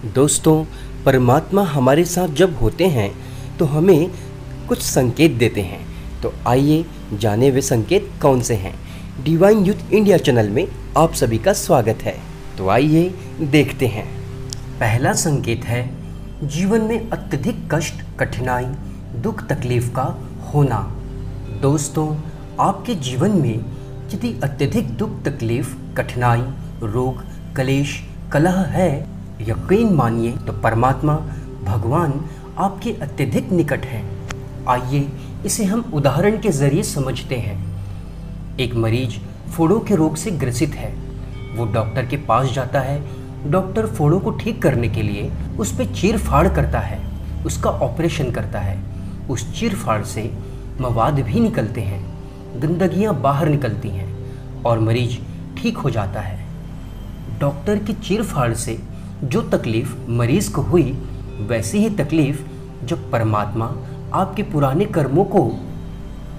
दोस्तों, परमात्मा हमारे साथ जब होते हैं तो हमें कुछ संकेत देते हैं। तो आइए जाने वे संकेत कौन से हैं। डिवाइन यूथ इंडिया चैनल में आप सभी का स्वागत है। तो आइए देखते हैं। पहला संकेत है जीवन में अत्यधिक कष्ट, कठिनाई, दुख, तकलीफ का होना। दोस्तों, आपके जीवन में यदि अत्यधिक दुख, तकलीफ, कठिनाई, रोग, कलेश, कलह है, यकीन मानिए तो परमात्मा भगवान आपके अत्यधिक निकट हैं। आइए इसे हम उदाहरण के जरिए समझते हैं। एक मरीज फोड़ों के रोग से ग्रसित है। वो डॉक्टर के पास जाता है। डॉक्टर फोड़ों को ठीक करने के लिए उस पर चीर फाड़ करता है, उसका ऑपरेशन करता है। उस चीर फाड़ से मवाद भी निकलते हैं, गंदगियाँ बाहर निकलती हैं और मरीज ठीक हो जाता है। डॉक्टर की चीर फाड़ से जो तकलीफ मरीज को हुई, वैसी ही तकलीफ जब परमात्मा आपके पुराने कर्मों को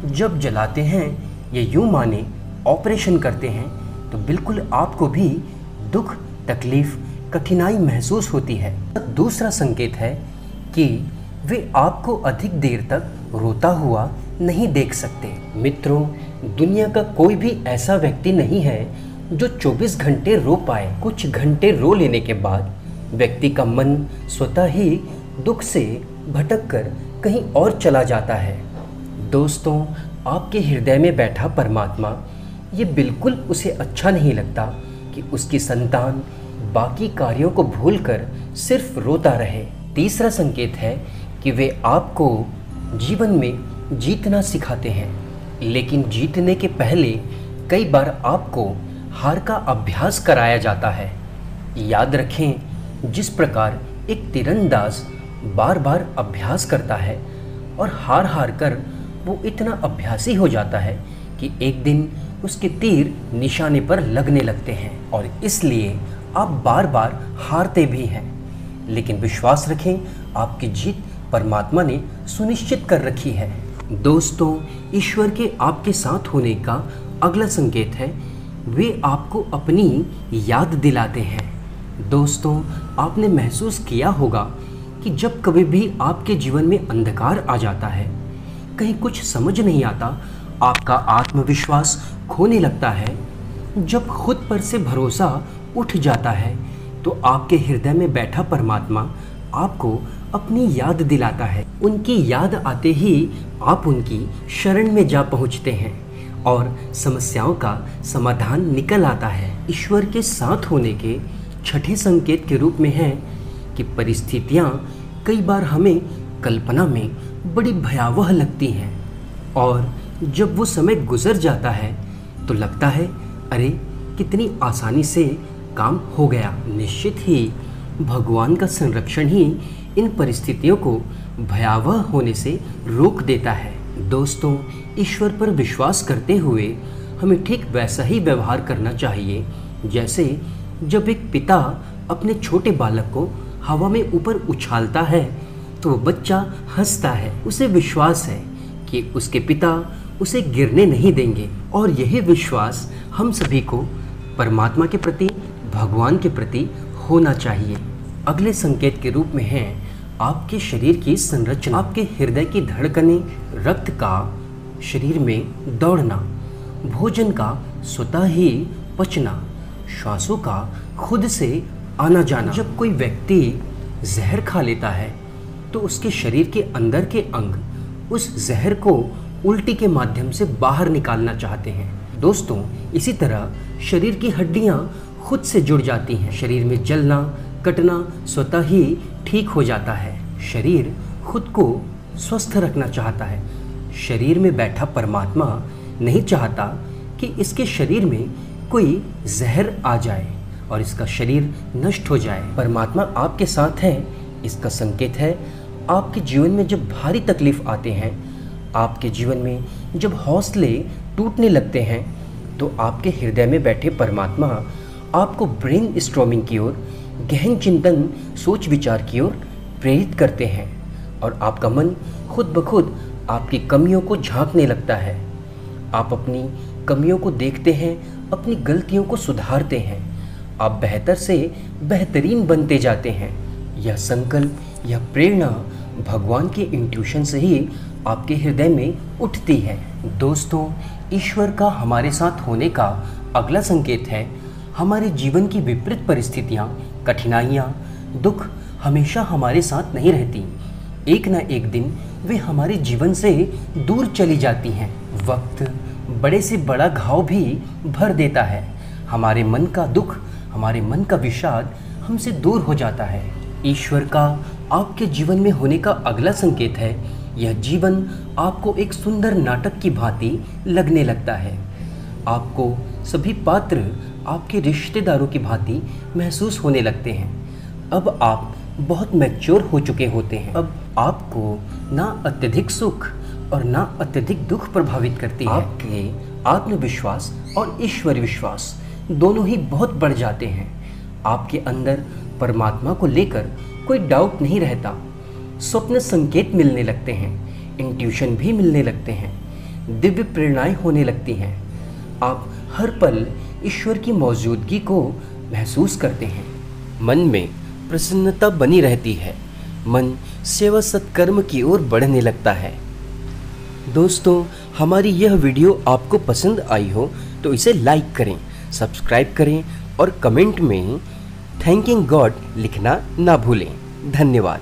जब जलाते हैं या यूँ माने ऑपरेशन करते हैं, तो बिल्कुल आपको भी दुख, तकलीफ, कठिनाई महसूस होती है। दूसरा संकेत है कि वे आपको अधिक देर तक रोता हुआ नहीं देख सकते। मित्रों, दुनिया का कोई भी ऐसा व्यक्ति नहीं है जो 24 घंटे रो पाए। कुछ घंटे रो लेने के बाद व्यक्ति का मन स्वतः ही दुख से भटक कर कहीं और चला जाता है। दोस्तों, आपके हृदय में बैठा परमात्मा, ये बिल्कुल उसे अच्छा नहीं लगता कि उसकी संतान बाकी कार्यों को भूलकर सिर्फ रोता रहे। तीसरा संकेत है कि वे आपको जीवन में जीतना सिखाते हैं, लेकिन जीतने के पहले कई बार आपको हार का अभ्यास कराया जाता है। याद रखें, जिस प्रकार एक तीरंदाज बार बार अभ्यास करता है और हार हार कर वो इतना अभ्यासी हो जाता है कि एक दिन उसके तीर निशाने पर लगने लगते हैं, और इसलिए आप बार बार हारते भी हैं। लेकिन विश्वास रखें, आपकी जीत परमात्मा ने सुनिश्चित कर रखी है। दोस्तों, ईश्वर के आपके साथ होने का अगला संकेत है वे आपको अपनी याद दिलाते हैं। दोस्तों, आपने महसूस किया होगा कि जब कभी भी आपके जीवन में अंधकार आ जाता है, कहीं कुछ समझ नहीं आता, आपका आत्मविश्वास खोने लगता है, जब खुद पर से भरोसा उठ जाता है, तो आपके हृदय में बैठा परमात्मा आपको अपनी याद दिलाता है। उनकी याद आते ही आप उनकी शरण में जा पहुंचते हैं और समस्याओं का समाधान निकल आता है। ईश्वर के साथ होने के छठे संकेत के रूप में है कि परिस्थितियाँ कई बार हमें कल्पना में बड़ी भयावह लगती हैं, और जब वो समय गुजर जाता है तो लगता है अरे कितनी आसानी से काम हो गया। निश्चित ही भगवान का संरक्षण ही इन परिस्थितियों को भयावह होने से रोक देता है। दोस्तों, ईश्वर पर विश्वास करते हुए हमें ठीक वैसा ही व्यवहार करना चाहिए जैसे जब एक पिता अपने छोटे बालक को हवा में ऊपर उछालता है तो वो बच्चा हंसता है। उसे विश्वास है कि उसके पिता उसे गिरने नहीं देंगे, और यही विश्वास हम सभी को परमात्मा के प्रति, भगवान के प्रति होना चाहिए। अगले संकेत के रूप में है आपके शरीर की संरचना, आपके हृदय की धड़कनें, रक्त का शरीर में दौड़ना, भोजन का स्वतः ही पचना, श्वासों का खुद से आना जाना। जब कोई व्यक्ति जहर खा लेता है तो उसके शरीर के अंदर के अंग उस जहर को उल्टी के माध्यम से बाहर निकालना चाहते हैं। दोस्तों, इसी तरह शरीर की हड्डियां खुद से जुड़ जाती हैं। शरीर में जलना, कटना स्वतः ही ठीक हो जाता है। शरीर खुद को स्वस्थ रखना चाहता है। शरीर में बैठा परमात्मा नहीं चाहता कि इसके शरीर में कोई जहर आ जाए और इसका शरीर नष्ट हो जाए। परमात्मा आपके साथ है, इसका संकेत है आपके जीवन में जब भारी तकलीफ आते हैं, आपके जीवन में जब हौसले टूटने लगते हैं, तो आपके हृदय में बैठे परमात्मा आपको ब्रेन स्टॉर्मिंग की ओर, गहन चिंतन, सोच विचार की ओर प्रेरित करते हैं, और आपका मन खुद ब खुद आपकी कमियों को झांकने लगता है। आप अपनी कमियों को देखते हैं, अपनी गलतियों को सुधारते हैं, आप बेहतर से बेहतरीन बनते जाते हैं। यह संकल्प, यह प्रेरणा भगवान के इंट्यूशन से ही आपके हृदय में उठती है। दोस्तों, ईश्वर का हमारे साथ होने का अगला संकेत है हमारे जीवन की विपरीत परिस्थितियाँ, कठिनाइयाँ, दुख हमेशा हमारे साथ नहीं रहती। एक न एक दिन वे हमारे जीवन से दूर चली जाती हैं। वक्त बड़े से बड़ा घाव भी भर देता है। हमारे मन का दुख, हमारे मन का विषाद हमसे दूर हो जाता है। ईश्वर का आपके जीवन में होने का अगला संकेत है यह जीवन आपको एक सुंदर नाटक की भांति लगने लगता है। आपको सभी पात्र आपके रिश्तेदारों की भांति महसूस होने लगते हैं। अब आप बहुत मैच्योर हो चुके होते हैं। अब आपको ना अत्यधिक सुख और ना अत्यधिक दुख प्रभावित करती है। आपके आत्मविश्वास और ईश्वर विश्वास दोनों ही बहुत बढ़ जाते हैं। आपके अंदर परमात्मा को लेकर कोई डाउट नहीं रहता। स्वप्न संकेत मिलने लगते हैं, इंट्यूशन भी मिलने लगते हैं, दिव्य प्रेरणाएं होने लगती हैं। आप हर पल ईश्वर की मौजूदगी को महसूस करते हैं। मन में प्रसन्नता बनी रहती है। मन सेवा सत्कर्म की ओर बढ़ने लगता है। दोस्तों, हमारी यह वीडियो आपको पसंद आई हो तो इसे लाइक करें, सब्सक्राइब करें और कमेंट में थैंकिंग गॉड लिखना ना भूलें। धन्यवाद।